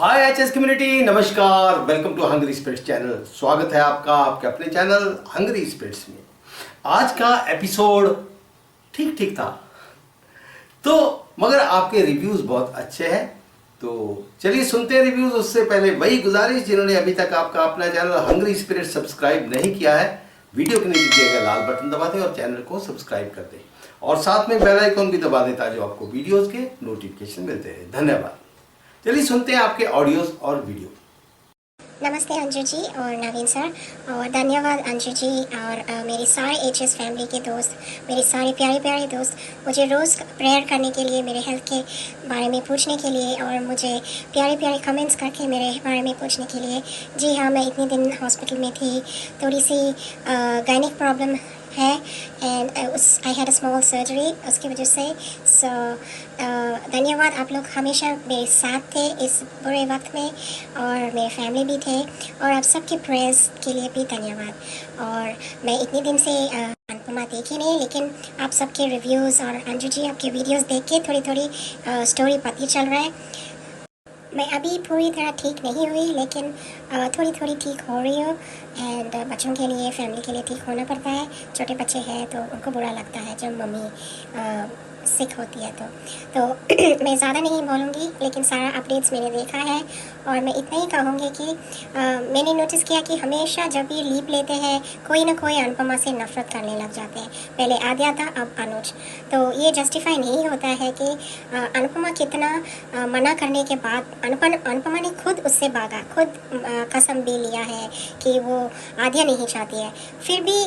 हाय HS community, नमस्कार, welcome to Hungry Spirits channel. स्वागत है आपका आपके अपने चैनल हंग्री स्पिरिट्स में। आज का एपिसोड ठीक ठीक था तो मगर आपके रिव्यूज़ बहुत अच्छे हैं, तो चलिए सुनते हैं रिव्यूज़। उससे पहले वही गुजारिश, जिन्होंने अभी तक आपका अपना चैनल हंग्री स्पिरिट्स सब्सक्राइब नहीं किया है, वीडियो के नीचे दिए गए लाल बटन दबा दें और चैनल को सब्सक्राइब कर दें और साथ में बेल आइकन भी दबा दें ताकि आपको वीडियोज़ के नोटिफिकेशन मिलते रहे। धन्यवाद। चलिए सुनते हैं आपके ऑडियोज और वीडियो। नमस्ते अंजू जी और नवीन सर, और धन्यवाद अंजू जी और मेरी सारे एचएस फैमिली के दोस्त, मेरे सारे प्यारे प्यारे दोस्त मुझे रोज़ प्रेयर करने के लिए, मेरे हेल्थ के बारे में पूछने के लिए और मुझे प्यारे प्यारे कमेंट्स करके मेरे बारे में पूछने के लिए। जी हाँ, मैं इतने दिन हॉस्पिटल में थी, थोड़ी सी गायनिक प्रॉब्लम है and I had a small surgery, उसकी वजह से। सो धन्यवाद, आप लोग हमेशा मेरे साथ थे इस बुरे वक्त में और मेरे फैमिली भी थे, और आप सबके प्रेयर्स के लिए भी धन्यवाद। और मैं इतने दिन से अनुपमा देखी नहीं, लेकिन आप सबके रिव्यूज़ और अंजू जी आपके वीडियोस देख के थोड़ी थोड़ी स्टोरी पता चल रहा है। मैं अभी पूरी तरह ठीक नहीं हुई, लेकिन थोड़ी थोड़ी ठीक हो रही हूँ। एंड बच्चों के लिए, फैमिली के लिए ठीक होना पड़ता है। छोटे बच्चे हैं तो उनको बुरा लगता है जब मम्मी सिक होती है तो मैं ज़्यादा नहीं बोलूँगी, लेकिन सारा अपडेट्स मैंने देखा है और मैं इतना ही कहूँगी कि मैंने नोटिस किया कि हमेशा जब भी लीव लेते हैं कोई ना कोई अनुपमा से नफरत करने लग जाते हैं। पहले आद्या था, अब अनुज। तो ये जस्टिफाई नहीं होता है कि अनुपमा कितना मना करने के बाद अनुपमा ने खुद उससे भागा, खुद कसम भी लिया है कि वो आद्या नहीं चाहती है, फिर भी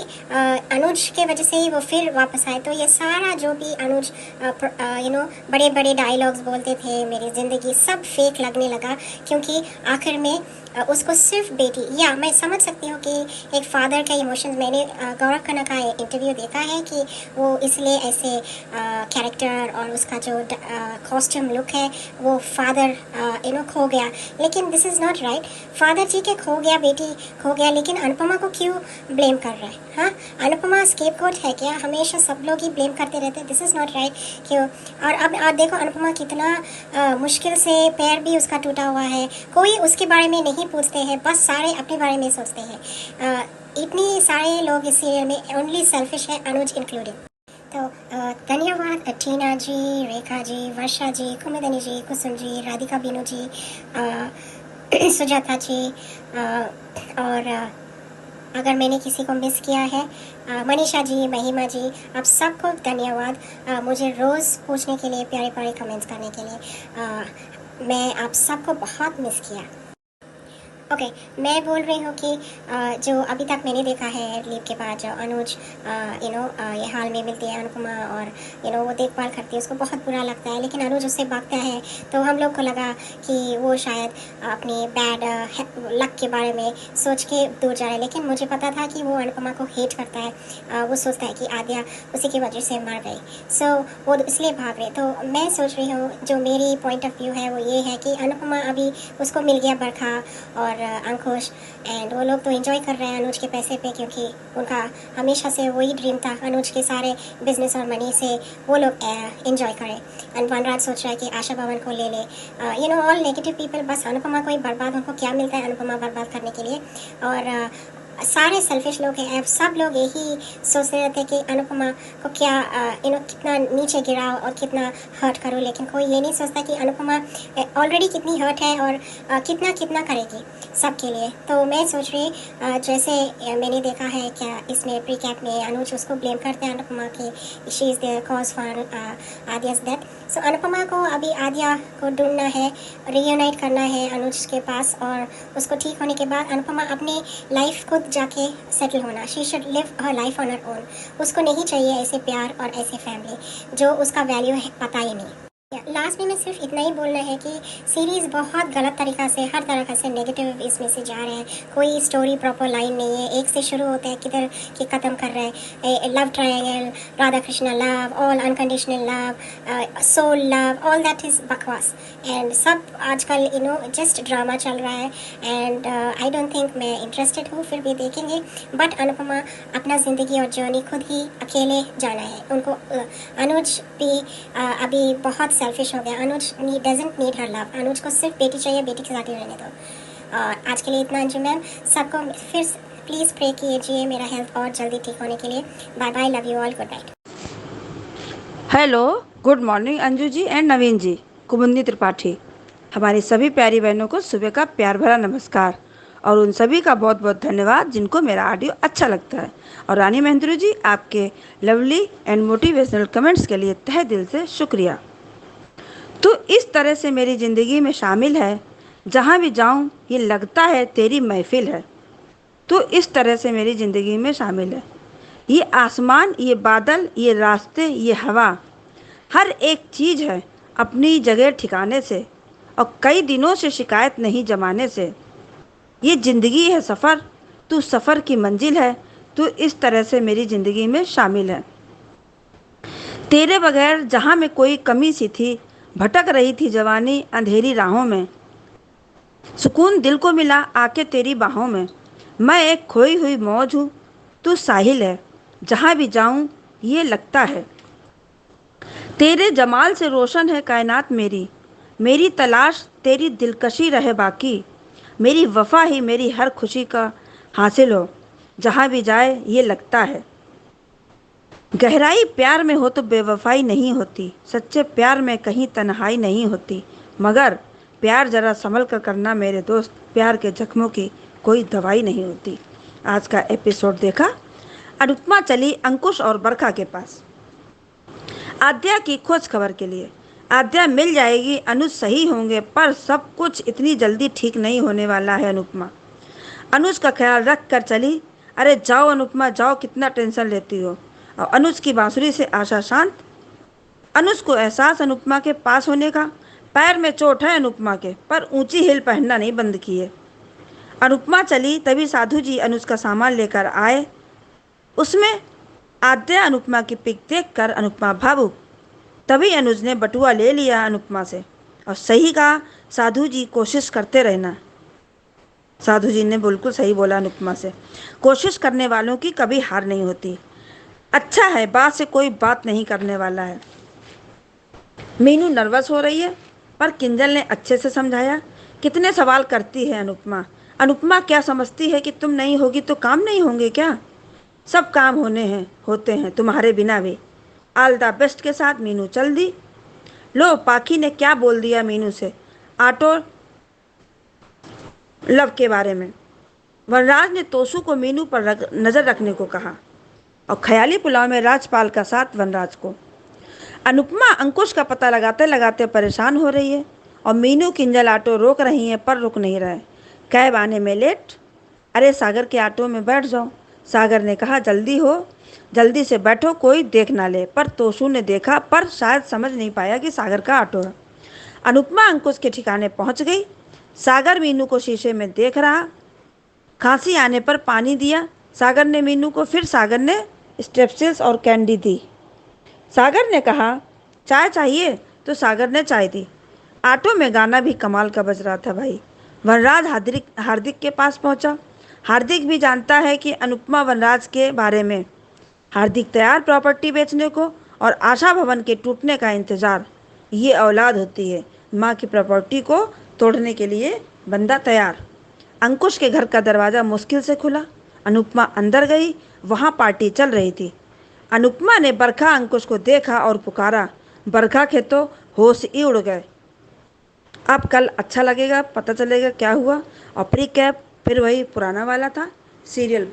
अनुज के वजह से ही वो फिर वापस आए। तो ये सारा जो भी अनुज बड़े बड़े डायलॉग्स बोलते थे, मेरी ज़िंदगी सब फेक लगने लगा, क्योंकि आखिर में उसको सिर्फ बेटी, या मैं समझ सकती हूँ कि एक फादर का इमोशंस, मैंने गौरव खन्ना का इंटरव्यू देखा है कि वो इसलिए ऐसे कैरेक्टर और उसका जो कॉस्ट्यूम लुक है वो फादर खो गया, लेकिन this is not right. Father ji के खो गया, बेटी खो गया, लेकिन अनुपमा को क्यों ब्लेम कर रहा है? हाँ, अनुपमा स्केपगोट है क्या? हमेशा सब लोग ही ब्लेम करते रहते हैं, दिस इज़ नॉट राइट। क्यों? और अब देखो अनुपमा कितना मुश्किल से, पैर भी उसका टूटा हुआ है, कोई उसके बारे में नहीं पूछते हैं, बस सारे अपने बारे में सोचते हैं। इतने सारे लोग इस सीरियल में ओनली सेल्फिश है, अनुज इंक्लूडिंग। तो धन्यवाद टीना जी, रेखा जी, वर्षा जी, कुमुदनी जी, कुसुम जी, राधिका बीनू जी, सुजाता जी, और अगर मैंने किसी को मिस किया है, मनीषा जी, महिमा जी, आप सबको धन्यवाद मुझे रोज़ पूछने के लिए, प्यारे प्यारे कमेंट्स करने के लिए। मैं आप सबको बहुत मिस किया। ओके, मैं बोल रही हूँ कि जो अभी तक मैंने देखा है लीव के बाद, जो अनुज ये हाल में मिलती है अनुपमा और वो देखभाल करती है, उसको बहुत बुरा लगता है, लेकिन अनुज उससे भागता है। तो हम लोग को लगा कि वो शायद अपनी बैड लक के बारे में सोच के दूर जा रहा है, लेकिन मुझे पता था कि वो अनुपमा को हेट करता है। वो सोचता है कि आद्या उसी की वजह से मर गई, सो वो इसलिए भाग रहे। तो मैं सोच रही हूँ, जो मेरी पॉइंट ऑफ व्यू है वो ये है कि अनुपमा अभी उसको मिल गया बरखा और अंकुश, एंड वो लोग तो एंजॉय कर रहे हैं अनुज के पैसे पे, क्योंकि उनका हमेशा से वही ड्रीम था, अनुज के सारे बिजनेस और मनी से वो लोग एंजॉय करें। एंड वनराज सोच रहा है कि आशा भवन को ले ले, ऑल नेगेटिव पीपल, बस अनुपमा को ही बर्बाद, उनको क्या मिलता है अनुपमा बर्बाद करने के लिए। और सारे सेल्फिश लोग हैं, सब लोग यही सोचते रहते हैं कि अनुपमा को क्या कितना नीचे गिराओ और कितना हर्ट करो, लेकिन कोई ये नहीं सोचता कि अनुपमा ऑलरेडी कितनी हर्ट है और कितना कितना करेगी सबके लिए। तो मैं सोच रही, जैसे मैंने देखा है क्या इसमें प्री कैप में अनुज उसको ब्लेम करते हैं अनुपमा की, she is the cause for Aadya's death. So Anupama को अभी आद्या को ढूंढना है, रियूनाइट करना है अनुज के पास, और उसको ठीक होने के बाद अनुपमा अपनी लाइफ खुद जाके सेटल होना, she should live her life on her own. उसको नहीं चाहिए ऐसे प्यार और ऐसे फैमिली जो उसका वैल्यू है पता ही नहीं। लास्ट में मैं सिर्फ इतना ही बोलना है कि सीरीज़ बहुत गलत तरीक़ा से, हर तरह से नेगेटिव इसमें से जा रहे हैं। कोई स्टोरी प्रॉपर लाइन नहीं है, एक से शुरू होते हैं किधर की ख़त्म कर रहे हैं। Love triangle, Radha Krishna love, all unconditional love, soul love, all that is बकवास। एंड सब आजकल जस्ट ड्रामा चल रहा है, एंड आई डोंट थिंक मैं इंटरेस्टेड हूँ, फिर भी देखेंगे। बट अनुपमा अपना ज़िंदगी और जर्नी खुद ही अकेले जाना है उनको। अनुज भी अभी बहुत सेल्फिश हो गया। अनुज डजंट नीड हर लव। अनुज को सिर्फ बेटी चाहिए, बेटी के साथ ही रहने दो। और आज के लिए इतना अंजू मैम। सबको फिर प्लीज़ प्रे कीजिए मेरा हेल्थ और जल्दी ठीक होने के लिए। Bye bye, love you all, good night. Hello, good morning Anju ji and Naveen ji, Kumudini Tripathi. हमारी सभी प्यारी बहनों को सुबह का प्यार भरा नमस्कार और उन सभी का बहुत बहुत धन्यवाद जिनको मेरा ऑडियो अच्छा लगता है। और रानी महेंद्रू जी, आपके लवली एंड मोटिवेशनल कमेंट्स के लिए तहे दिल से शुक्रिया। तो इस तरह से मेरी ज़िंदगी में शामिल है, जहाँ भी जाऊँ ये लगता है तेरी महफिल है। तो इस तरह से मेरी ज़िंदगी में शामिल है। ये आसमान, ये बादल, ये रास्ते, ये हवा, हर एक चीज़ है अपनी जगह ठिकाने से और कई दिनों से शिकायत नहीं जमाने से। ये ज़िंदगी है सफ़र, तू सफ़र की मंजिल है। तो इस तरह से मेरी ज़िंदगी में शामिल है। तेरे बगैर जहाँ में कोई कमी सी थी, भटक रही थी जवानी अंधेरी राहों में, सुकून दिल को मिला आके तेरी बाहों में। मैं एक खोई हुई मौज हूँ, तू साहिल है, जहाँ भी जाऊँ ये लगता है। तेरे जमाल से रोशन है कायनात मेरी, मेरी तलाश तेरी दिलकशी रहे बाकी। मेरी वफा ही मेरी हर खुशी का हासिल हो, जहाँ भी जाए ये लगता है। गहराई प्यार में हो तो बेवफाई नहीं होती, सच्चे प्यार में कहीं तन्हाई नहीं होती। मगर प्यार ज़रा संभल कर करना मेरे दोस्त, प्यार के जख्मों की कोई दवाई नहीं होती। आज का एपिसोड देखा। अनुपमा चली अंकुश और बरखा के पास आद्या की खोज खबर के लिए। आद्या मिल जाएगी, अनुज सही होंगे, पर सब कुछ इतनी जल्दी ठीक नहीं होने वाला है। अनुपमा अनुज का ख्याल रख कर चली। अरे जाओ अनुपमा जाओ, कितना टेंशन लेती हो। और अनुज की बांसुरी से आशा शांत। अनुज को एहसास अनुपमा के पास होने का। पैर में चोट है अनुपमा के, पर ऊंची हिल पहनना नहीं बंद किए। अनुपमा चली, तभी साधु जी अनुज का सामान लेकर आए। उसमें आद्या अनुपमा की पिक देखकर अनुपमा भावुक। तभी अनुज ने बटुआ ले लिया अनुपमा से और सही कहा, साधु जी कोशिश करते रहना। साधु जी ने बिल्कुल सही बोला अनुपमा से। कोशिश करने वालों की कभी हार नहीं होती। अच्छा है, बात से कोई बात नहीं करने वाला है। मीनू नर्वस हो रही है, पर किंजल ने अच्छे से समझाया। कितने सवाल करती है अनुपमा। अनुपमा क्या समझती है कि तुम नहीं होगी तो काम नहीं होंगे क्या? सब काम होते हैं तुम्हारे बिना भी। ऑल द बेस्ट के साथ मीनू चल दी। लो, पाखी ने क्या बोल दिया मीनू से ऑटो लव के बारे में। वनराज ने तोसू को मीनू पर नज़र रखने को कहा और ख्याली पुलाव में राजपाल का साथ वनराज को। अनुपमा अंकुश का पता लगाते लगाते परेशान हो रही है और मीनू किंजल ऑटो रोक रही है, पर रुक नहीं रहे। कैब आने में लेट। अरे सागर के ऑटो में बैठ जाओ। सागर ने कहा, जल्दी हो, जल्दी से बैठो, कोई देख ना ले। पर तोसू ने देखा, पर शायद समझ नहीं पाया कि सागर का ऑटो है। अनुपमा अंकुश के ठिकाने पहुंच गई। सागर मीनू को शीशे में देख रहा। खांसी आने पर पानी दिया सागर ने मीनू को। फिर सागर ने स्ट्रेप्सिल्स और कैंडी दी। सागर ने कहा, चाय चाहिए, तो सागर ने चाय दी। ऑटो में गाना भी कमाल का बज रहा था भाई। वनराज हार्दिक के पास पहुंचा। हार्दिक भी जानता है कि अनुपमा वनराज के बारे में। हार्दिक तैयार प्रॉपर्टी बेचने को और आशा भवन के टूटने का इंतज़ार। ये औलाद होती है, माँ की प्रॉपर्टी को तोड़ने के लिए बंदा तैयार। अंकुश के घर का दरवाज़ा मुश्किल से खुला। अनुपमा अंदर गई। वहाँ पार्टी चल रही थी। अनुपमा ने बरखा अंकुश को देखा और पुकारा। बरखा के तो होश ही उड़ गए। अब कल अच्छा लगेगा, पता चलेगा क्या हुआ। और प्री कैप फिर वही पुराना वाला था। सीरियल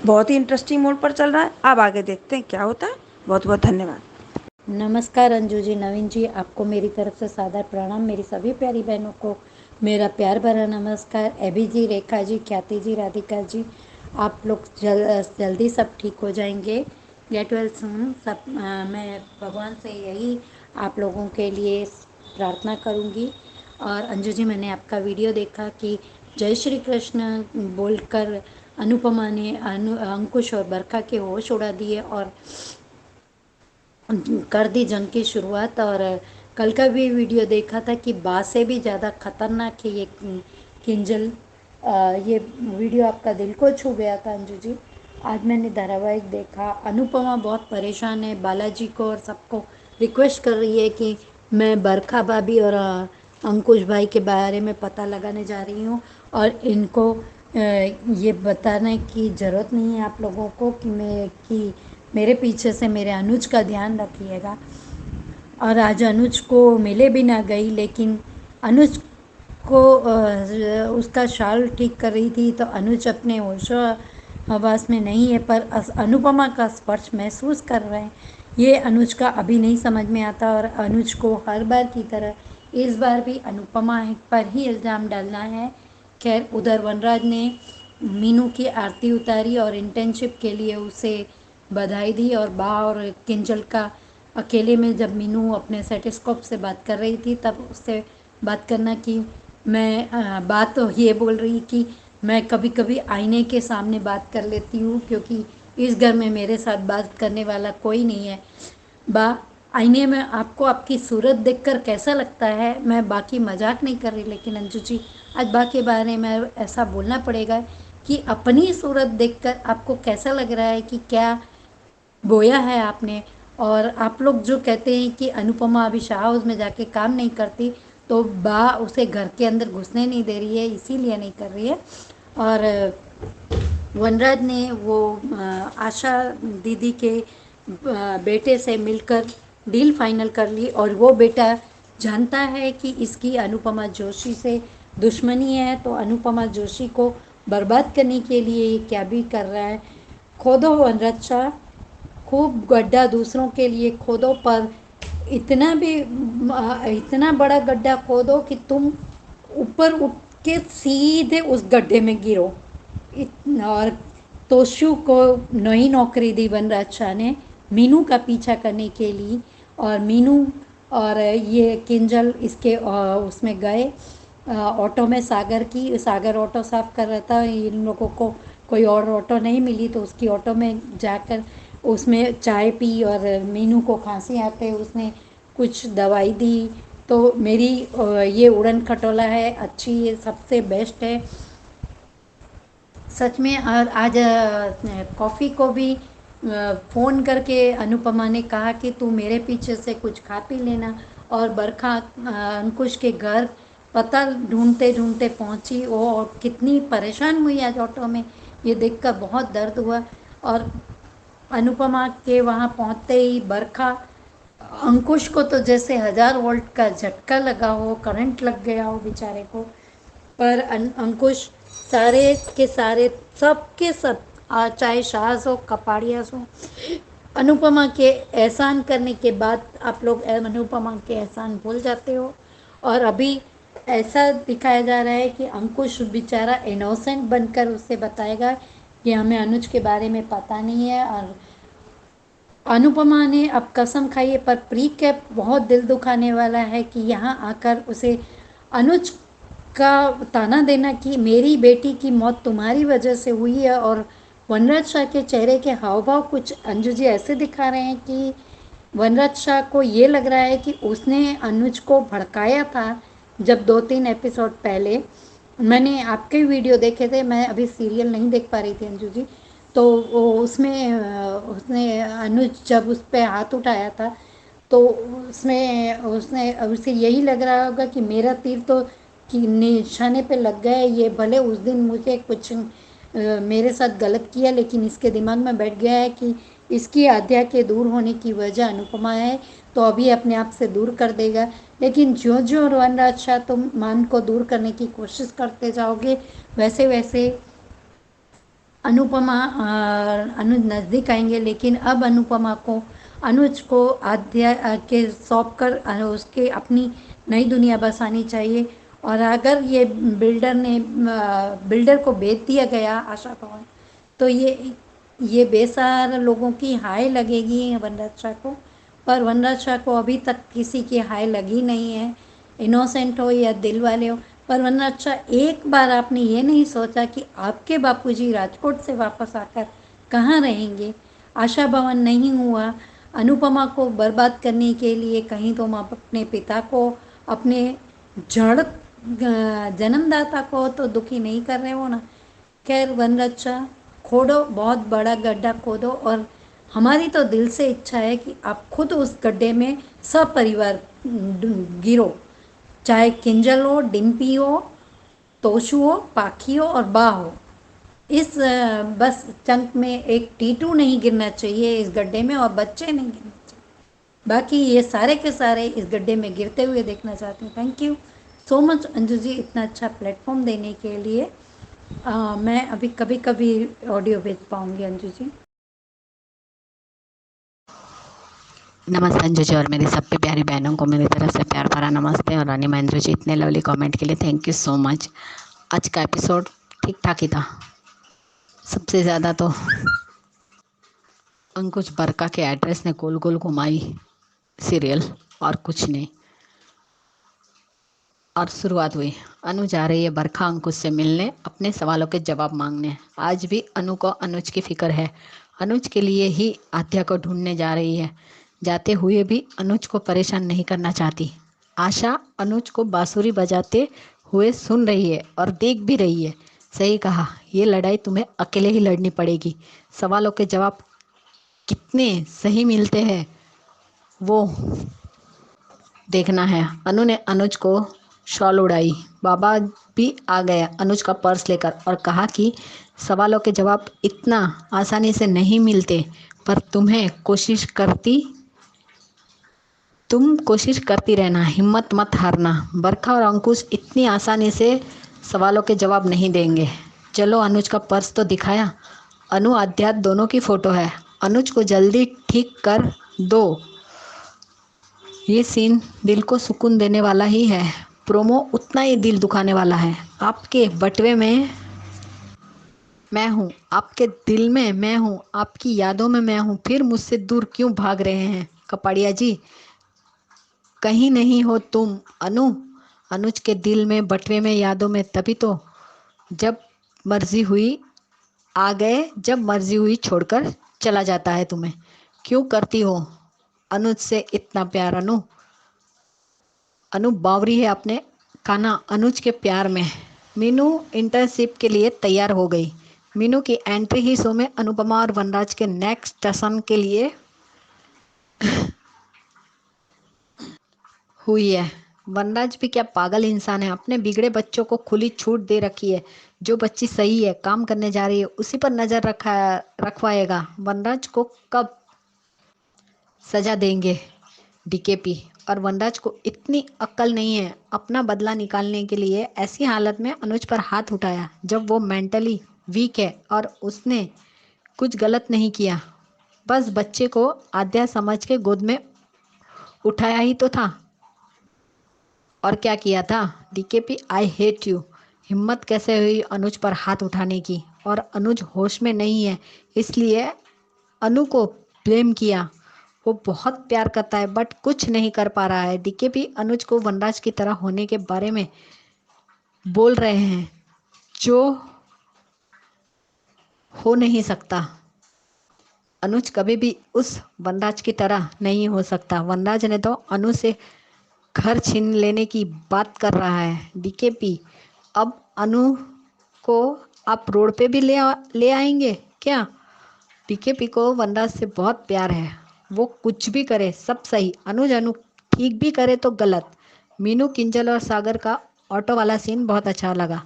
बहुत ही इंटरेस्टिंग मोड पर चल रहा है। अब आगे देखते हैं क्या होता है। बहुत बहुत धन्यवाद। नमस्कार अंजू जी, नवीन जी, आपको मेरी तरफ से सादर प्रणाम। मेरी सभी प्यारी बहनों को मेरा प्यार भरा नमस्कार। एबी जी, रेखा जी, ख्याति जी, राधिका जी, आप लोग जल्दी सब ठीक हो जाएंगे। Get well soon. सब मैं भगवान से यही आप लोगों के लिए प्रार्थना करूंगी। और अंजू जी, मैंने आपका वीडियो देखा कि जय श्री कृष्ण बोलकर अनुपमा ने अंकुश और बरखा के होश उड़ा दिए और कर दी जंग की शुरुआत। और कल का भी वीडियो देखा था कि बात से भी ज़्यादा खतरनाक है ये किंजल। ये वीडियो आपका दिल को छू गया था अंजू जी। आज मैंने धारावाहिक देखा। अनुपमा बहुत परेशान है, बालाजी को और सबको रिक्वेस्ट कर रही है कि मैं बरखा भाभी और अंकुश भाई के बारे में पता लगाने जा रही हूँ, और इनको ये बताने की ज़रूरत नहीं है आप लोगों को कि मेरे पीछे से मेरे अनुज का ध्यान रखिएगा। और आज अनुज को मिले भी ना गई, लेकिन अनुज को उसका शाल ठीक कर रही थी तो अनुज अपने होशो हवास में नहीं है, पर अनुपमा का स्पर्श महसूस कर रहे हैं। ये अनुज का अभी नहीं समझ में आता, और अनुज को हर बार की तरह इस बार भी अनुपमा पर ही इल्ज़ाम डालना है। खैर, उधर वनराज ने मीनू की आरती उतारी और इंटर्नशिप के लिए उसे बधाई दी, और बा और किंजल का अकेले में जब मीनू अपने सेटेस्कोप से बात कर रही थी तब उससे बात करना कि बात तो ये बोल रही कि मैं कभी कभी आईने के सामने बात कर लेती हूँ, क्योंकि इस घर में मेरे साथ बात करने वाला कोई नहीं है। बा, आईने में आपको आपकी सूरत देखकर कैसा लगता है? मैं बाकी मजाक नहीं कर रही, लेकिन अंजू जी, आज बा के बारे में ऐसा बोलना पड़ेगा कि अपनी सूरत देखकर आपको कैसा लग रहा है, कि क्या बोया है आपने। और आप लोग जो कहते हैं कि अनुपमा अभी शाह हाउस में जाके काम नहीं करती, तो बा उसे घर के अंदर घुसने नहीं दे रही है, इसीलिए नहीं कर रही है। और वनराज ने वो आशा दीदी के बेटे से मिलकर डील फाइनल कर ली, और वो बेटा जानता है कि इसकी अनुपमा जोशी से दुश्मनी है, तो अनुपमा जोशी को बर्बाद करने के लिए ये क्या भी कर रहा है। खोदो वनराज शाह, खूब गड्ढा दूसरों के लिए खोदो, पर इतना बड़ा गड्ढा खोदो कि तुम ऊपर उठ के सीधे उस गड्ढे में गिरो। और तोशु को नई नौकरी दी वनराज शाह ने मीनू का पीछा करने के लिए, और मीनू और ये किंजल इसके उसमें गए ऑटो में। सागर ऑटो साफ कर रहा था, इन लोगों को कोई और ऑटो नहीं मिली, तो उसकी ऑटो में जाकर उसमें चाय पी, और मीनू को खांसी आते उसने कुछ दवाई दी। तो मेरी ये उड़न खटोला है, अच्छी, ये सबसे बेस्ट है सच में। और आज कॉफ़ी को भी फ़ोन करके अनुपमा ने कहा कि तू मेरे पीछे से कुछ खा पी लेना, और बरखा अंकुश के घर पता ढूंढते ढूंढते पहुंची वो, और कितनी परेशान हुई आज ऑटो में, ये देखकर बहुत दर्द हुआ। और अनुपमा के वहाँ पहुँचते ही बरखा अंकुश को तो जैसे 1000 वोल्ट का झटका लगा हो, करंट लग गया हो बेचारे को। पर अंकुश सारे के सारे सब के सब चाहे शाहज हो कपाड़ियास हो, अनुपमा के एहसान करने के बाद आप लोग अनुपमा के एहसान भूल जाते हो। और अभी ऐसा दिखाया जा रहा है कि अंकुश बेचारा इनोसेंट बनकर उससे बताएगा कि हमें अनुज के बारे में पता नहीं है। और अनुपमा ने अब कसम खाई है, पर प्री कैप बहुत दिल दुखाने वाला है कि यहाँ आकर उसे अनुज का ताना देना कि मेरी बेटी की मौत तुम्हारी वजह से हुई है। और वनराज शाह के चेहरे के हाव भाव कुछ अंजू जी ऐसे दिखा रहे हैं कि वनराज शाह को ये लग रहा है कि उसने अनुज को भड़काया था। जब 2-3 एपिसोड पहले मैंने आपके वीडियो देखे थे, मैं अभी सीरियल नहीं देख पा रही थी अंजू जी, तो उसमें उसने अनुज जब उस पर हाथ उठाया था, तो उसमें उसने उसे यही लग रहा होगा कि मेरा तीर तो कि निशाने पे लग गया, ये भले उस दिन मुझे कुछ मेरे साथ गलत किया, लेकिन इसके दिमाग में बैठ गया है कि इसकी आध्या के दूर होने की वजह अनुपमा है, तो अभी अपने आप से दूर कर देगा। लेकिन ज्यों ज्यों वनराज शाह तुम मान को दूर करने की कोशिश करते जाओगे, वैसे वैसे अनुपमा अनुज नज़दीक आएंगे। लेकिन अब अनुपमा को अनुज को आध्या के सौंप कर उसके अपनी नई दुनिया बसानी चाहिए। और अगर ये बिल्डर को बेच दिया गया आशा भवन, तो ये बेसहारा लोगों की हाय लगेगी वनराज शाह को। पर वनराज शाह को अभी तक किसी की हाय लगी नहीं है, इनोसेंट हो या दिल वाले हो। पर वनराज शाह, एक बार आपने ये नहीं सोचा कि आपके बापूजी राजकोट से वापस आकर कहाँ रहेंगे? आशा भवन नहीं हुआ, अनुपमा को बर्बाद करने के लिए कहीं तुम अपने पिता को, अपने जड़ जन्मदाता को तो दुखी नहीं कर रहे हो ना। खैर वनराज शाह, खोदो, बहुत बड़ा गड्ढा खोदो और हमारी तो दिल से इच्छा है कि आप खुद उस गड्ढे में सपरिवार गिरो, चाहे किंजल हो, डिम्पी हो, तोशु हो, पाखी हो और बा हो। इस बस चंक में एक टीटू नहीं गिरना चाहिए इस गड्ढे में, और बच्चे नहीं गिरना चाहिए। बाकी ये सारे के सारे इस गड्ढे में गिरते हुए देखना चाहते हैं। Thank you so much Anju ji, इतना अच्छा प्लेटफॉर्म देने के लिए। मैं अभी कभी कभी ऑडियो भेज पाऊंगी अंजू जी। नमस्ते अंजू जी और मेरी सब पे प्यारी बहनों को मेरी तरफ से प्यार भरा नमस्ते। और रानी महेंद्र जी, इतने लवली कमेंट के लिए थैंक यू सो मच। आज का एपिसोड ठीक ठाक ही था। सबसे ज़्यादा तो अंकुश बरका के एड्रेस ने गोल गोल घुमाई सीरियल, और कुछ नहीं। और शुरुआत हुई, अनु जा रही है बरखा अंकुश से मिलने, अपने सवालों के जवाब मांगने। आज भी अनु को अनुज की फिक्र है। अनुज के लिए ही आद्या को ढूंढने जा रही है। जाते हुए भी अनुज को परेशान नहीं करना चाहती। आशा अनुज को बांसुरी बजाते हुए सुन रही है और देख भी रही है। सही कहा, ये लड़ाई तुम्हें अकेले ही लड़नी पड़ेगी। सवालों के जवाब कितने सही मिलते हैं वो देखना है। अनु ने अनुज को शॉल उड़ाई। बाबा भी आ गया अनुज का पर्स लेकर और कहा कि सवालों के जवाब इतना आसानी से नहीं मिलते, पर तुम कोशिश करती रहना, हिम्मत मत हारना। बरखा और अंकुश इतनी आसानी से सवालों के जवाब नहीं देंगे। चलो, अनुज का पर्स तो दिखाया। अनु आध्यात्म दोनों की फ़ोटो है। अनुज को जल्दी ठीक कर दो। ये सीन दिल को सुकून देने वाला ही है। प्रोमो उतना ही दिल दुखाने वाला है। आपके बटवे में मैं हूँ, आपके दिल में मैं हूँ, आपकी यादों में मैं हूँ। फिर मुझसे दूर क्यों भाग रहे हैं कपाड़िया जी? कहीं नहीं हो तुम अनु। अनुज के दिल में, बटवे में, यादों में। तभी तो जब मर्जी हुई आ गए, जब मर्जी हुई छोड़कर चला जाता है तुम्हें। क्यों करती हो अनुज से इतना प्यार? अनु बावरी है अपने कान्हा अनुज के प्यार में। मीनू इंटर्नशिप के लिए तैयार हो गई। मीनू की एंट्री ही शो में अनुपमा और वनराज के नेक्स्ट स्टेशन के लिए हुई है। वनराज भी क्या पागल इंसान है, अपने बिगड़े बच्चों को खुली छूट दे रखी है। जो बच्ची सही है, काम करने जा रही है, उसी पर नजर रखवाएगा। वनराज को कब सजा देंगे डीकेपी? और वनराज को इतनी अक्ल नहीं है अपना बदला निकालने के लिए ऐसी हालत में अनुज पर हाथ उठाया जब वो मेंटली वीक है और उसने कुछ गलत नहीं किया। बस बच्चे को आद्या समझ के गोद में उठाया ही तो था। और क्या किया था? DKP I hate you. हिम्मत कैसे हुई अनुज पर हाथ उठाने की? और अनुज होश में नहीं है इसलिए अनु को ब्लेम किया। वो बहुत प्यार करता है बट कुछ नहीं कर पा रहा है। डीकेपी अनुज को वनराज की तरह होने के बारे में बोल रहे हैं जो हो नहीं सकता। अनुज कभी भी उस वनराज की तरह नहीं हो सकता। वनराज ने तो अनु से घर छीन लेने की बात कर रहा है। डीकेपी, अब अनु को आप रोड पे भी ले आएंगे क्या? डीकेपी को वनराज से बहुत प्यार है। वो कुछ भी करे सब सही। अनुज अनु ठीक भी करे तो गलत। मीनू, किंजल और सागर का ऑटो वाला सीन बहुत अच्छा लगा।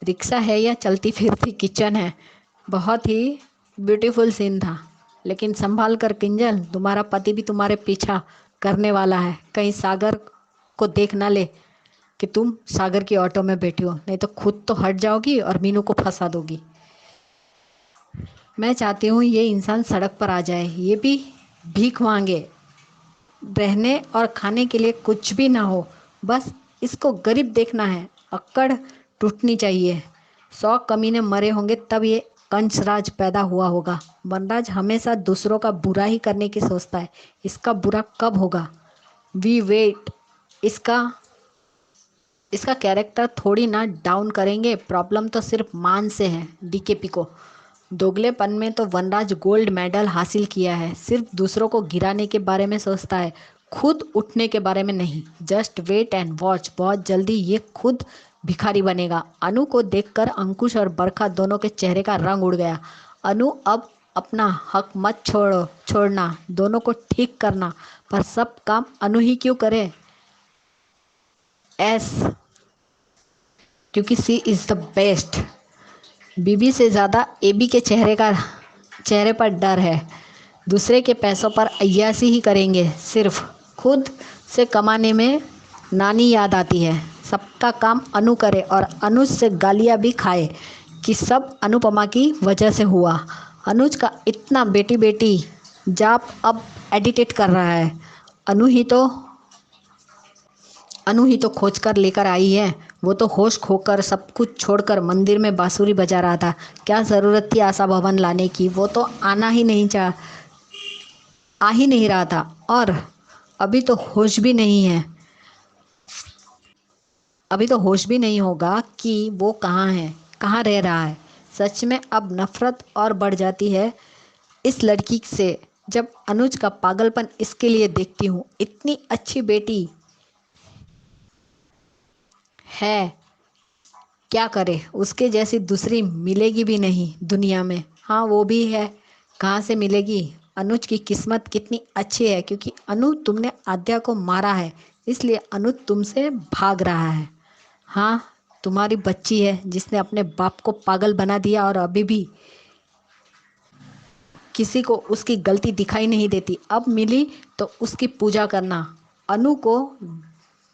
रिक्शा है या चलती फिरती किचन है, बहुत ही ब्यूटीफुल सीन था। लेकिन संभाल कर किंजल, तुम्हारा पति भी तुम्हारे पीछा करने वाला है। कहीं सागर को देख ना ले कि तुम सागर की ऑटो में बैठी हो, नहीं तो खुद तो हट जाओगी और मीनू को फंसा दोगी। मैं चाहती हूँ ये इंसान सड़क पर आ जाए। ये भी भीख मांगे, रहने और खाने के लिए कुछ भी ना हो, बस इसको गरीब देखना है। अक्कड़ टूटनी चाहिए। 100 कमीने मरे होंगे तब ये कंसराज पैदा हुआ होगा। वनराज हमेशा दूसरों का बुरा ही करने की सोचता है। इसका बुरा कब होगा? We wait. इसका कैरेक्टर थोड़ी ना डाउन करेंगे। प्रॉब्लम तो सिर्फ मान से है। डीकेपी को दोगलेपन में तो वनराज गोल्ड मेडल हासिल किया है। सिर्फ दूसरों को गिराने के बारे में सोचता है, खुद उठने के बारे में नहीं। जस्ट वेट एंड वॉच, बहुत जल्दी ये खुद भिखारी बनेगा। अनु को देखकर अंकुश और बरखा दोनों के चेहरे का रंग उड़ गया। अनु अब अपना हक मत छोड़ना, दोनों को ठीक करना, पर सब काम अनु ही क्यों करे? एस, क्योंकि सी इज द बेस्ट। बीबी से ज़्यादा एबी के चेहरे पर डर है। दूसरे के पैसों पर अय्यासी ही करेंगे, सिर्फ खुद से कमाने में नानी याद आती है। सबका काम अनु करे और अनुज से गालियाँ भी खाए कि सब अनुपमा की वजह से हुआ। अनुज का इतना बेटी बेटी जाप अब एडिटेट कर रहा है। अनु ही तो खोज कर लेकर आई है। वो तो होश खोकर सब कुछ छोड़कर मंदिर में बांसुरी बजा रहा था। क्या ज़रूरत थी आशा भवन लाने की? वो तो आ ही नहीं रहा था, और अभी तो होश भी नहीं है। अभी तो होश भी नहीं होगा कि वो कहाँ है, कहाँ रह रहा है। सच में अब नफरत और बढ़ जाती है इस लड़की से जब अनुज का पागलपन इसके लिए देखती हूँ। इतनी अच्छी बेटी है, क्या करे? उसके जैसी दूसरी मिलेगी भी नहीं दुनिया में। हाँ, वो भी है, कहाँ से मिलेगी? अनुज की किस्मत कितनी अच्छी है, क्योंकि अनु तुमने आद्या को मारा है, इसलिए अनु तुमसे भाग रहा है। हाँ, तुम्हारी बच्ची है जिसने अपने बाप को पागल बना दिया, और अभी भी किसी को उसकी गलती दिखाई नहीं देती। अब मिली तो उसकी पूजा करना। अनु को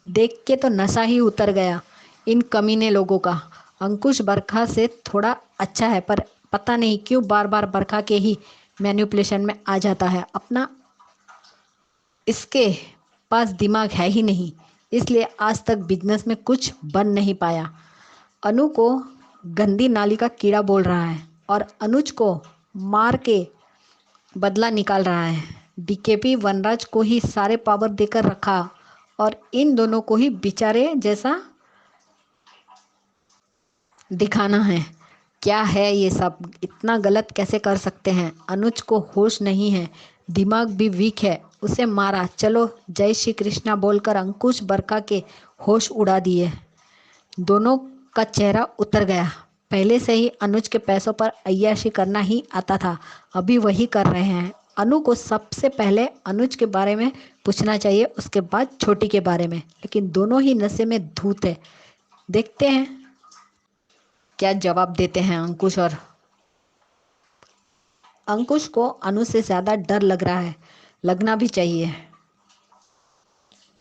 देख के तो नशा ही उतर गया इन कमीने लोगों का। अंकुश बरखा से थोड़ा अच्छा है, पर पता नहीं क्यों बार बार बरखा के ही मैनिपुलेशन में आ जाता है। अपना इसके पास दिमाग है ही नहीं, इसलिए आज तक बिजनेस में कुछ बन नहीं पाया। अनु को गंदी नाली का कीड़ा बोल रहा है और अनुज को मार के बदला निकाल रहा है। डीकेपी वनराज को ही सारे पावर देकर रखा और इन दोनों को ही बेचारे जैसा दिखाना है। क्या है ये सब? इतना गलत कैसे कर सकते हैं? अनुज को होश नहीं है, दिमाग भी वीक है, उसे मारा। चलो जय श्री कृष्णा बोलकर अंकुश बरखा के होश उड़ा दिए। दोनों का चेहरा उतर गया। पहले से ही अनुज के पैसों पर अय्याशी करना ही आता था, अभी वही कर रहे हैं। अनु को सबसे पहले अनुज के बारे में पूछना चाहिए, उसके बाद छोटी के बारे में, लेकिन दोनों ही नशे में धूत है। देखते हैं क्या जवाब देते हैं अंकुश। और अंकुश को अनु से ज्यादा डर लग रहा है, लगना भी चाहिए।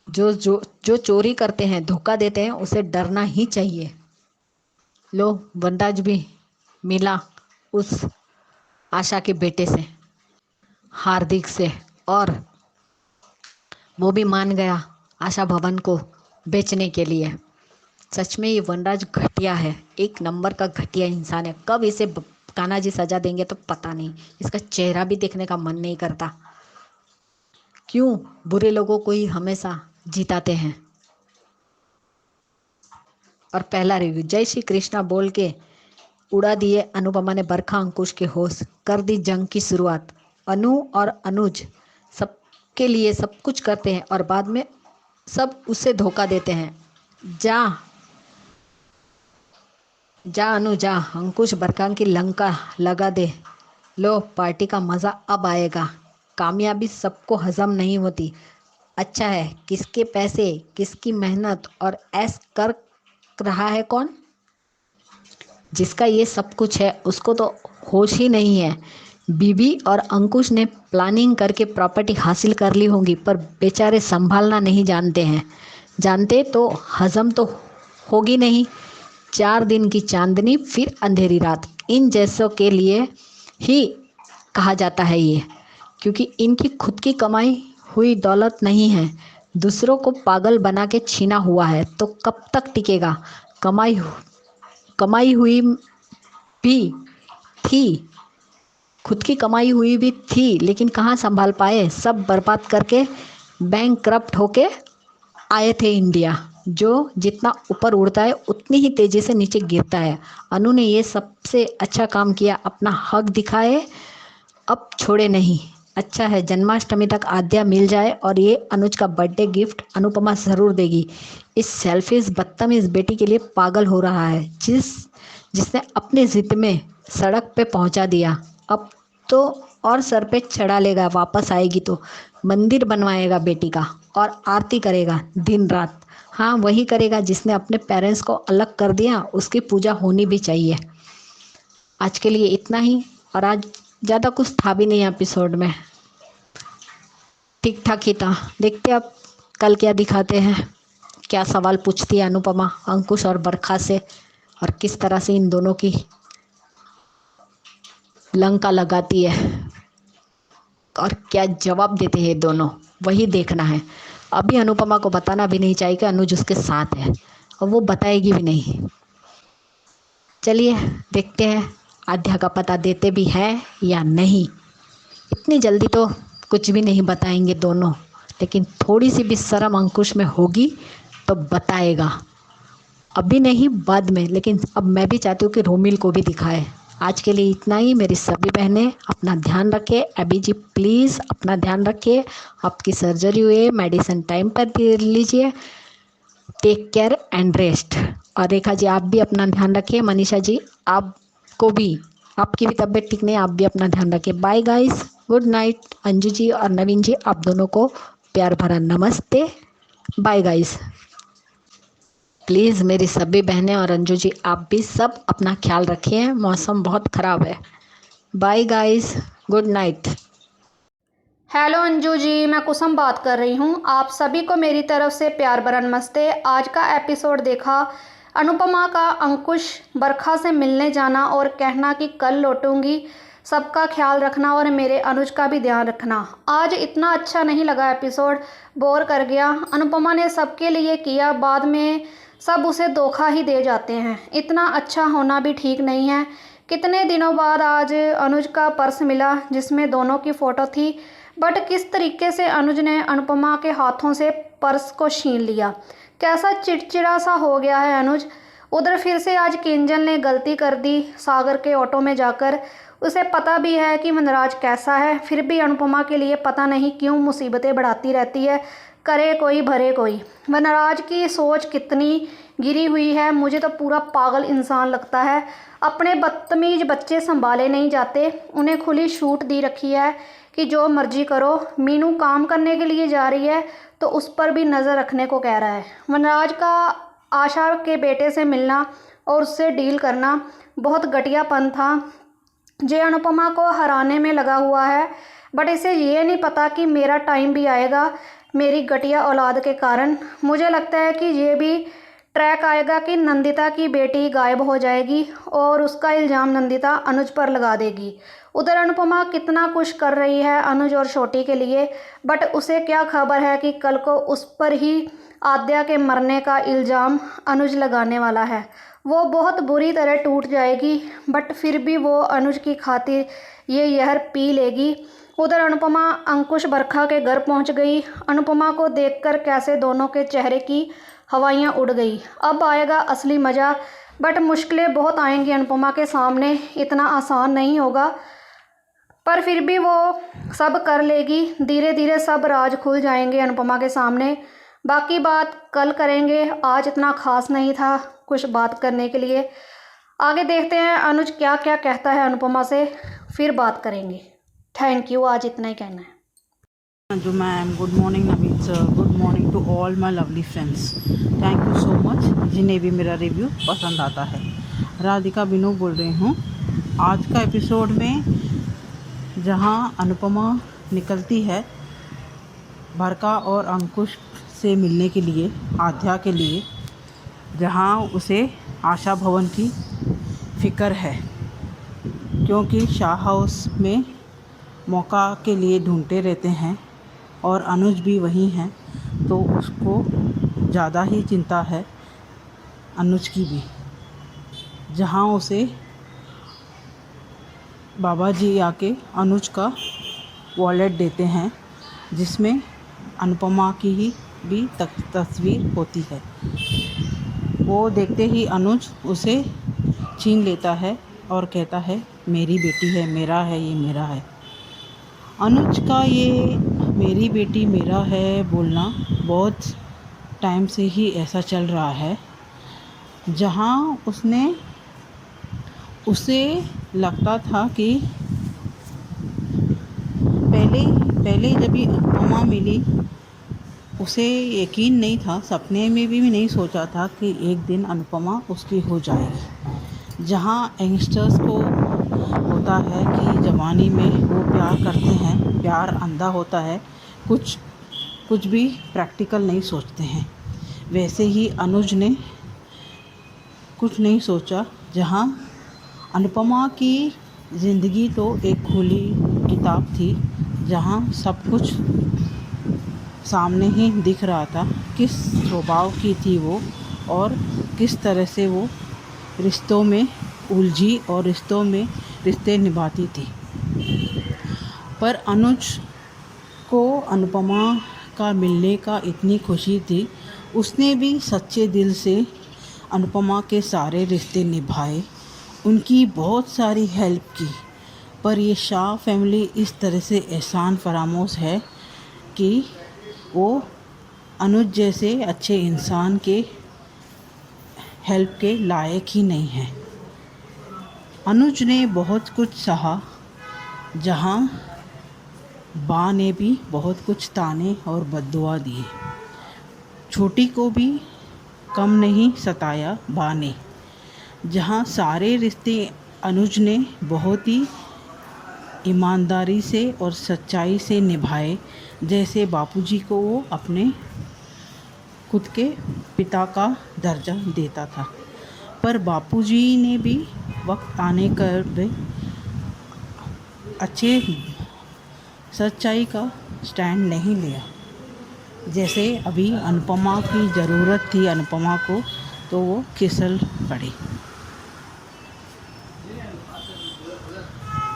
जो चोरी करते हैं, धोखा देते हैं, उसे डरना ही चाहिए। लो, वनराज भी मिला उस आशा के बेटे से, हार्दिक से, और वो भी मान गया आशा भवन को बेचने के लिए। सच में ये वनराज घटिया है, एक नंबर का घटिया इंसान है। कब इसे कान्हा जी सजा देंगे तो पता नहीं। इसका चेहरा भी देखने का मन नहीं करता। क्यों बुरे लोगों को ही हमेशा जिताते हैं। और पहला रिव्यू, जय श्री कृष्णा बोल के उड़ा दिए अनुपमा ने बरखा अंकुश के होश, कर दी जंग की शुरुआत। अनु और अनुज सबके लिए सब कुछ करते हैं और बाद में सब उसे धोखा देते हैं। जा अनु जा, अंकुश बरखा की लंका लगा दे। लो, पार्टी का मज़ा अब आएगा। कामयाबी सबको हजम नहीं होती। अच्छा है, किसके पैसे, किसकी मेहनत और ऐस कर रहा है कौन? जिसका ये सब कुछ है उसको तो होश ही नहीं है। बीबी और अंकुश ने प्लानिंग करके प्रॉपर्टी हासिल कर ली होंगी, पर बेचारे संभालना नहीं जानते तो हजम तो होगी नहीं। 4 दिन की चांदनी फिर अंधेरी रात, इन जैसों के लिए ही कहा जाता है ये, क्योंकि इनकी खुद की कमाई हुई दौलत नहीं है, दूसरों को पागल बना के छीना हुआ है। तो कब तक टिकेगा? कमाई हुई भी थी, खुद की कमाई हुई भी थी, लेकिन कहाँ संभाल पाए। सब बर्बाद करके बैंकक्रप्ट होके आए थे इंडिया। जो जितना ऊपर उड़ता है उतनी ही तेजी से नीचे गिरता है। अनु ने ये सबसे अच्छा काम किया, अपना हक दिखाए, अब छोड़े नहीं। अच्छा है, जन्माष्टमी तक आद्या मिल जाए और ये अनुज का बर्थडे गिफ्ट अनुपमा ज़रूर देगी। इस सेल्फिश बदतमीज बेटी के लिए पागल हो रहा है, जिसने अपने जिद में सड़क पे पहुंचा दिया। अब तो और सर पे चढ़ा लेगा, वापस आएगी तो मंदिर बनवाएगा बेटी का और आरती करेगा दिन रात। हाँ, वही करेगा जिसने अपने पेरेंट्स को अलग कर दिया, उसकी पूजा होनी भी चाहिए। आज के लिए इतना ही, और आज ज़्यादा कुछ था भी नहीं एपिसोड में, ठीक ठाक ही था। देखते अब कल क्या दिखाते हैं, क्या सवाल पूछती है अनुपमा अंकुश और बरखा से, और किस तरह से इन दोनों की लंका लगाती है और क्या जवाब देते हैं दोनों, वही देखना है। अभी अनुपमा को बताना भी नहीं चाहिए कि अनुज उसके साथ है, और वो बताएगी भी नहीं। चलिए देखते हैं आध्या का पता देते भी हैं या नहीं। इतनी जल्दी तो कुछ भी नहीं बताएंगे दोनों, लेकिन थोड़ी सी भी शर्म अंकुश में होगी तो बताएगा। अभी नहीं, बाद में, लेकिन अब मैं भी चाहती हूँ कि रोमिल को भी दिखाए। आज के लिए इतना ही। मेरी सभी बहनें अपना ध्यान रखें। अभी जी प्लीज़ अपना ध्यान रखिए। आपकी सर्जरी हुई है, मेडिसिन टाइम पर दे लीजिए। Take care and rest. और रेखा जी आप भी अपना ध्यान रखिए। मनीषा जी आपको भी, आपकी भी तबीयत ठीक नहीं, आप भी अपना ध्यान रखिए। Bye guys, good night. Anju ji और नवीन जी आप दोनों को प्यार भरा नमस्ते। Bye guys. प्लीज़ मेरी सभी बहनें और अंजू जी आप भी सब अपना ख्याल रखिए, मौसम बहुत ख़राब है। Bye guys, good night. Hello Anju ji, मैं कुसुम बात कर रही हूँ। आप सभी को मेरी तरफ से प्यार भरा नमस्ते। आज का एपिसोड देखा, अनुपमा का अंकुश बरखा से मिलने जाना और कहना कि कल लौटूंगी, सबका ख्याल रखना और मेरे अनुज का भी ध्यान रखना। आज इतना अच्छा नहीं लगा एपिसोड, बोर कर गया। अनुपमा ने सबके लिए किया, बाद में सब उसे धोखा ही दे जाते हैं। इतना अच्छा होना भी ठीक नहीं है। कितने दिनों बाद आज अनुज का पर्स मिला जिसमें दोनों की फ़ोटो थी, बट किस तरीके से अनुज ने अनुपमा के हाथों से पर्स को छीन लिया। कैसा चिड़चिड़ा सा हो गया है अनुज। उधर फिर से आज किंजल ने गलती कर दी सागर के ऑटो में जाकर। उसे पता भी है कि मनराज कैसा है, फिर भी अनुपमा के लिए पता नहीं क्यों मुसीबतें बढ़ाती रहती है। करे कोई भरे कोई। वनराज की सोच कितनी गिरी हुई है, मुझे तो पूरा पागल इंसान लगता है। अपने बदतमीज बच्चे संभाले नहीं जाते, उन्हें खुली छूट दी रखी है कि जो मर्जी करो। मीनू काम करने के लिए जा रही है तो उस पर भी नज़र रखने को कह रहा है। वनराज का आशा के बेटे से मिलना और उससे डील करना बहुत घटियापन था। जे अनुपमा को हराने में लगा हुआ है, बट इसे ये नहीं पता कि मेरा टाइम भी आएगा मेरी घटिया औलाद के कारण। मुझे लगता है कि ये भी ट्रैक आएगा कि नंदिता की बेटी गायब हो जाएगी और उसका इल्ज़ाम नंदिता अनुज पर लगा देगी। उधर अनुपमा कितना कुछ कर रही है अनुज और छोटी के लिए, बट उसे क्या खबर है कि कल को उस पर ही आद्या के मरने का इल्ज़ाम अनुज लगाने वाला है। वो बहुत बुरी तरह टूट जाएगी, बट फिर भी वो अनुज की खातिर ये जहर पी लेगी। उधर अनुपमा अंकुश बरखा के घर पहुंच गई। अनुपमा को देखकर कैसे दोनों के चेहरे की हवाइयाँ उड़ गई। अब आएगा असली मज़ा, बट मुश्किलें बहुत आएंगी अनुपमा के सामने, इतना आसान नहीं होगा, पर फिर भी वो सब कर लेगी। धीरे धीरे सब राज खुल जाएंगे अनुपमा के सामने। बाकी बात कल करेंगे, आज इतना ख़ास नहीं था कुछ बात करने के लिए। आगे देखते हैं अनुज क्या क्या कहता है अनुपमा से, फिर बात करेंगे। थैंक यू, आज इतना ही कहना है। Anju ma'am, good morning Naveen sir, good morning to all my lovely friends. Thank you so much जिन्हें भी मेरा रिव्यू पसंद आता है। राधिका बिनू बोल रही हूँ। आज का एपिसोड में जहाँ अनुपमा निकलती है बरखा और अंकुश से मिलने के लिए, आध्या के लिए, जहाँ उसे आशा भवन की फ़िक्र है, क्योंकि शाह हाउस में मौका के लिए ढूंढते रहते हैं और अनुज भी वहीं हैं, तो उसको ज़्यादा ही चिंता है अनुज की भी। जहाँ उसे बाबा जी आके अनुज का वॉलेट देते हैं जिसमें अनुपमा की ही भी तस्वीर होती है। वो देखते ही अनुज उसे छीन लेता है और कहता है मेरी बेटी है, मेरा है, ये मेरा है। अनुज का ये मेरी बेटी मेरा है बोलना बहुत टाइम से ही ऐसा चल रहा है। जहाँ उसे लगता था कि पहले जब ये अनुपमा मिली उसे यकीन नहीं था, सपने में भी नहीं सोचा था कि एक दिन अनुपमा उसकी हो जाएगी। जहाँ यंगस्टर्स को होता है कि जवानी में वो प्यार करते हैं, प्यार अंधा होता है, कुछ भी प्रैक्टिकल नहीं सोचते हैं, वैसे ही अनुज ने कुछ नहीं सोचा। जहाँ अनुपमा की ज़िंदगी तो एक खुली किताब थी, जहाँ सब कुछ सामने ही दिख रहा था, किस स्वभाव की थी वो और किस तरह से वो रिश्तों में उलझी और रिश्ते निभाती थी। पर अनुज को अनुपमा का मिलने का इतनी खुशी थी, उसने भी सच्चे दिल से अनुपमा के सारे रिश्ते निभाए, उनकी बहुत सारी हेल्प की। पर ये शाह फैमिली इस तरह से एहसान फरामोश है कि वो अनुज जैसे अच्छे इंसान के हेल्प के लायक ही नहीं है। अनुज ने बहुत कुछ सहा, जहाँ बा ने भी बहुत कुछ ताने और बद्दुआ दिए। छोटी को भी कम नहीं सताया बा ने। जहाँ सारे रिश्ते अनुज ने बहुत ही ईमानदारी से और सच्चाई से निभाए, जैसे बापूजी को वो अपने खुद के पिता का दर्जा देता था। पर बापूजी ने भी वक्त आने पर अच्छे सच्चाई का स्टैंड नहीं लिया। जैसे अभी अनुपमा की ज़रूरत थी अनुपमा को, तो वो फिसल पड़ी।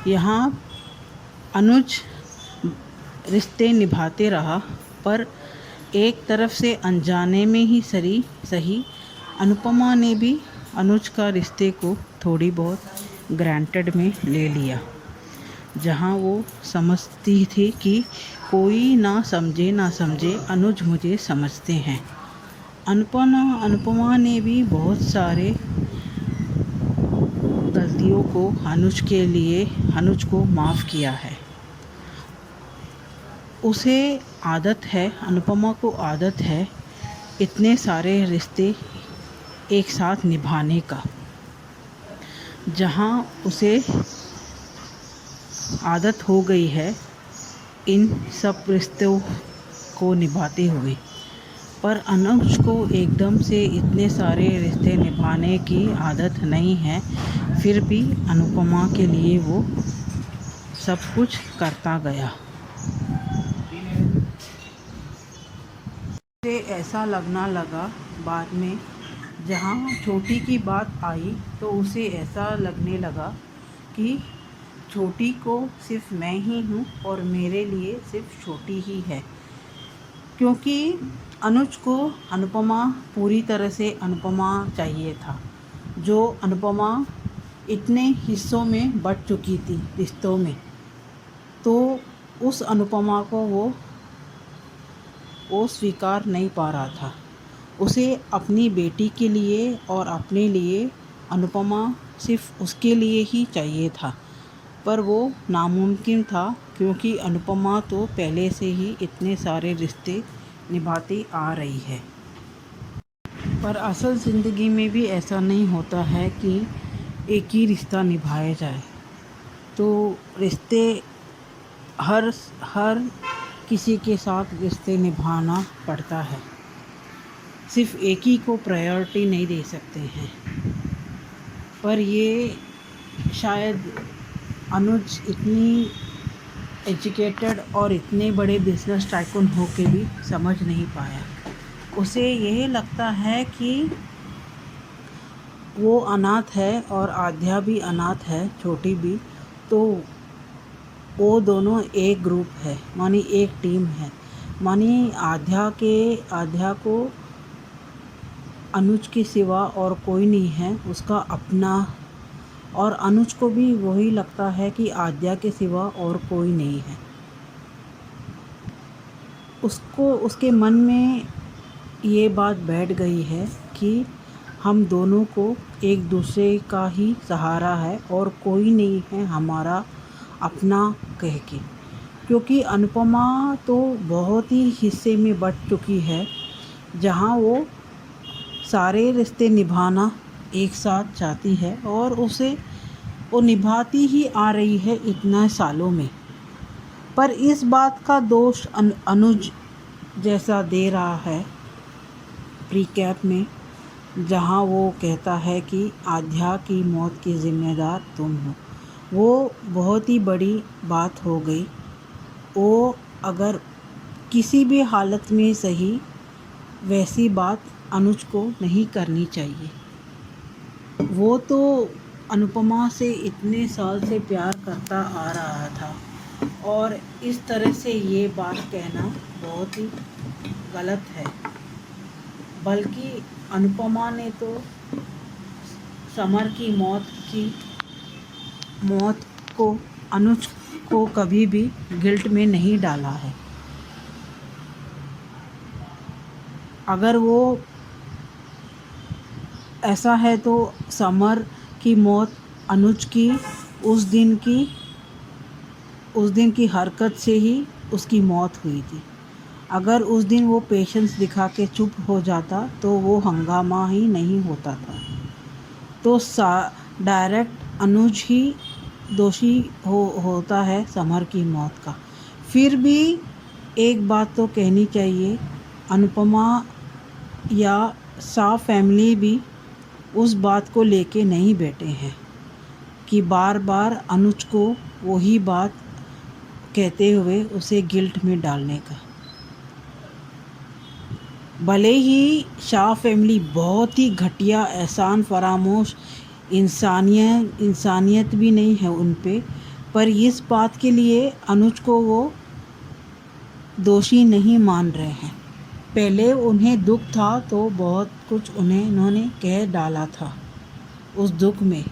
यहाँ अनुज रिश्ते निभाते रहा, पर एक तरफ से अनजाने में ही सही अनुपमा ने भी अनुज का रिश्ते को थोड़ी बहुत ग्रांटेड में ले लिया। जहाँ वो समझती थी कि कोई ना समझे अनुज मुझे समझते हैं। अनुपमा ने भी बहुत सारे गलतियों को अनुज को माफ़ किया है। उसे आदत है, अनुपमा को आदत है इतने सारे रिश्ते एक साथ निभाने का। जहाँ उसे आदत हो गई है इन सब रिश्तों को निभाते हुए, पर अनुज को एकदम से इतने सारे रिश्ते निभाने की आदत नहीं है। फिर भी अनुपमा के लिए वो सब कुछ करता गया। उसे ऐसा लगना लगा बाद में, जहाँ छोटी की बात आई तो उसे ऐसा लगने लगा कि छोटी को सिर्फ मैं ही हूँ और मेरे लिए सिर्फ छोटी ही है, क्योंकि अनुज को अनुपमा पूरी तरह से अनुपमा चाहिए था। जो अनुपमा इतने हिस्सों में बँट चुकी थी रिश्तों में, तो उस अनुपमा को वो स्वीकार नहीं पा रहा था। उसे अपनी बेटी के लिए और अपने लिए अनुपमा सिर्फ उसके लिए ही चाहिए था, पर वो नामुमकिन था, क्योंकि अनुपमा तो पहले से ही इतने सारे रिश्ते निभाती आ रही है। पर असल ज़िंदगी में भी ऐसा नहीं होता है कि एक ही रिश्ता निभाया जाए। तो रिश्ते हर किसी के साथ रिश्ते निभाना पड़ता है, सिर्फ एक ही को प्रायोरिटी नहीं दे सकते हैं। पर ये शायद अनुज इतनी एजुकेटेड और इतने बड़े बिजनेस टाइकून होके भी समझ नहीं पाया। उसे यही लगता है कि वो अनाथ है और आध्या भी अनाथ है, छोटी भी, तो वो दोनों एक ग्रुप है, मानी एक टीम है। मानी आध्या को अनुज के सिवा और कोई नहीं है, उसका अपना। और अनुज को भी वही लगता है कि आद्या के सिवा और कोई नहीं है। उसके मन में ये बात बैठ गई है कि हम दोनों को एक दूसरे का ही सहारा है और कोई नहीं है हमारा अपना कह के। क्योंकि अनुपमा तो बहुत ही हिस्से में बट चुकी है, जहाँ वो सारे रिश्ते निभाना एक साथ चाहती है और उसे वो निभाती ही आ रही है इतना सालों में। पर इस बात का दोष अनुज जैसा दे रहा है प्रीकैप में, जहाँ वो कहता है कि आध्या की मौत की ज़िम्मेदार तुम हो। वो बहुत ही बड़ी बात हो गई। वो अगर किसी भी हालत में सही वैसी बात अनुज को नहीं करनी चाहिए। वो तो अनुपमा से इतने साल से प्यार करता आ रहा था और इस तरह से ये बात कहना बहुत ही गलत है। बल्कि अनुपमा ने तो समर की मौत को अनुज को कभी भी गिल्ट में नहीं डाला है। अगर वो ऐसा है तो समर की मौत अनुज की उस दिन की हरकत से ही उसकी मौत हुई थी। अगर उस दिन वो पेशेंस दिखा के चुप हो जाता तो वो हंगामा ही नहीं होता था। तो डायरेक्ट अनुज ही दोषी होता है समर की मौत का। फिर भी एक बात तो कहनी चाहिए, अनुपमा या शाह फैमिली भी उस बात को लेके नहीं बैठे हैं कि बार बार अनुज को वही बात कहते हुए उसे गिल्ट में डालने का। भले ही शाह फैमिली बहुत ही घटिया, एहसान फरामोश, इंसानियत भी नहीं है उन पे, पर इस बात के लिए अनुज को वो दोषी नहीं मान रहे हैं। पहले उन्हें दुख था तो बहुत कुछ उन्होंने कह डाला था उस दुख में।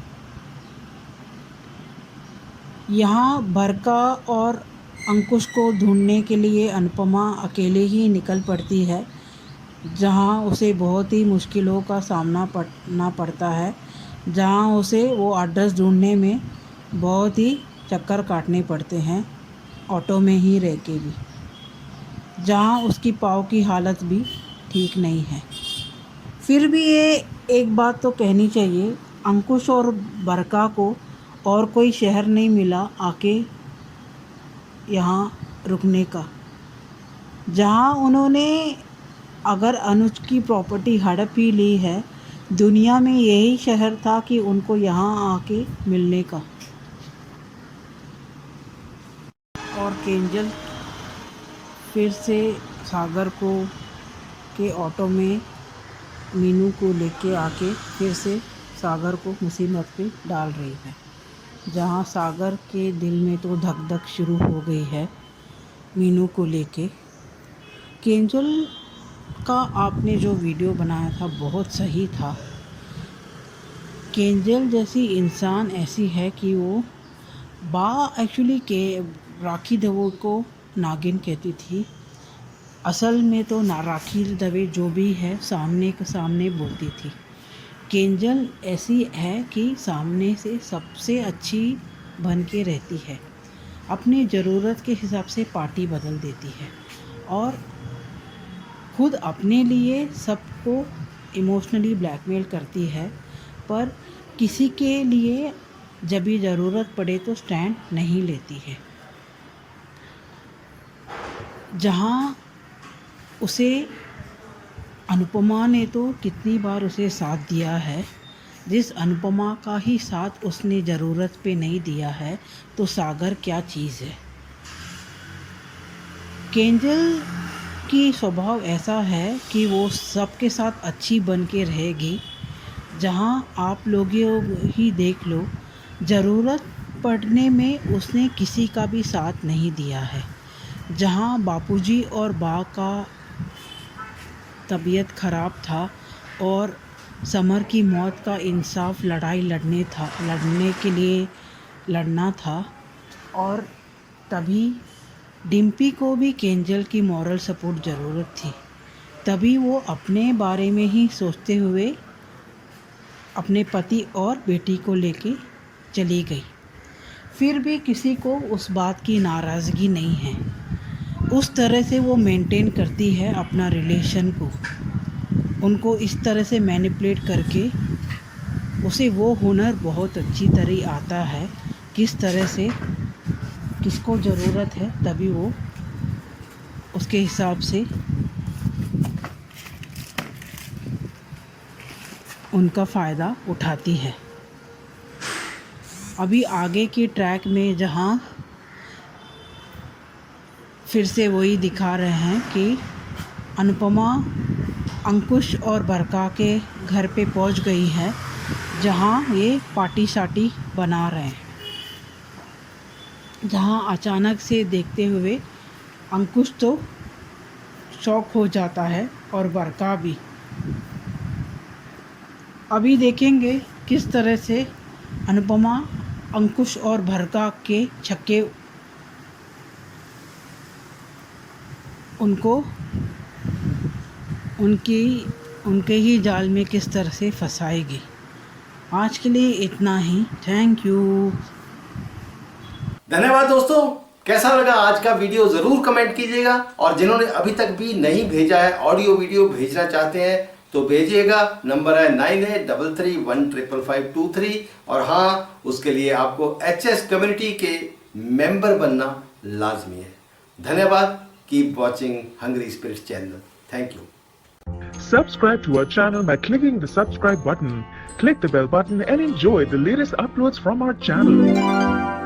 यहाँ बरका और अंकुश को ढूंढने के लिए अनुपमा अकेले ही निकल पड़ती है, जहाँ उसे बहुत ही मुश्किलों का सामना करना पड़ता है, जहाँ उसे वो एड्रेस ढूंढने में बहुत ही चक्कर काटने पड़ते हैं, ऑटो में ही रह के भी, जहाँ उसकी पाँव की हालत भी ठीक नहीं है। फिर भी ये एक बात तो कहनी चाहिए, अंकुश और बरका को और कोई शहर नहीं मिला आके यहाँ रुकने का, जहाँ उन्होंने अगर अनुज की प्रॉपर्टी हड़प ही ली है, दुनिया में यही शहर था कि उनको यहाँ आके मिलने का। और केंजल फिर से सागर के ऑटो में मीनू को लेके आके फिर से सागर को मुसीबत पे डाल रही है, जहाँ सागर के दिल में तो धक धक शुरू हो गई है मीनू को लेके। केंजल का आपने जो वीडियो बनाया था बहुत सही था। केंजल जैसी इंसान ऐसी है कि वो एक्चुअली के राखी दवे को नागिन कहती थी, असल में तो राखी दवे जो भी है सामने बोलती थी। केंजल ऐसी है कि सामने से सबसे अच्छी बन के रहती है, अपनी ज़रूरत के हिसाब से पार्टी बदल देती है और खुद अपने लिए सबको इमोशनली ब्लैकमेल करती है, पर किसी के लिए जब भी ज़रूरत पड़े तो स्टैंड नहीं लेती है। जहाँ उसे अनुपमा ने तो कितनी बार उसे साथ दिया है, जिस अनुपमा का ही साथ उसने ज़रूरत पे नहीं दिया है तो सागर क्या चीज़ है। केंजल की स्वभाव ऐसा है कि वो सबके साथ अच्छी बन के रहेगी। जहाँ आप लोग ही देख लो, ज़रूरत पड़ने में उसने किसी का भी साथ नहीं दिया है। जहाँ बापूजी और बा का तबीयत ख़राब था और समर की मौत का इंसाफ लड़ने के लिए लड़ना था, और तभी डिम्पी को भी केंजल की मॉरल सपोर्ट ज़रूरत थी। तभी वो अपने बारे में ही सोचते हुए अपने पति और बेटी को लेके चली गई। फिर भी किसी को उस बात की नाराज़गी नहीं है। उस तरह से वो मेंटेन करती है अपना रिलेशन को। उनको इस तरह से मैनिपुलेट करके उसे वो हुनर बहुत अच्छी तरह आता है, किस तरह से किसको ज़रूरत है तभी वो उसके हिसाब से उनका फ़ायदा उठाती है। अभी आगे की ट्रैक में जहाँ फिर से वही दिखा रहे हैं कि अनुपमा अंकुश और बरका के घर पे पहुंच गई है, जहाँ ये पार्टी शार्टी बना रहे हैं। जहाँ अचानक से देखते हुए अंकुश तो शॉक हो जाता है और बरका भी। अभी देखेंगे किस तरह से अनुपमा अंकुश और बरका के छक्के उनको उनके ही जाल में किस तरह से फंसाएगी। आज के लिए इतना ही। Thank you. धन्यवाद दोस्तों। कैसा लगा आज का वीडियो ज़रूर कमेंट कीजिएगा, और जिन्होंने अभी तक भी नहीं भेजा है, ऑडियो वीडियो भेजना चाहते हैं तो भेजिएगा। नंबर है 9833155523। और हाँ, उसके लिए आपको HS कम्युनिटी के मेंबर बनना लाजमी है। धन्यवाद। Keep watching Hungry Spirits channel. Thank you. Subscribe to our channel by clicking the subscribe button. Click the bell button and enjoy the latest uploads from our channel.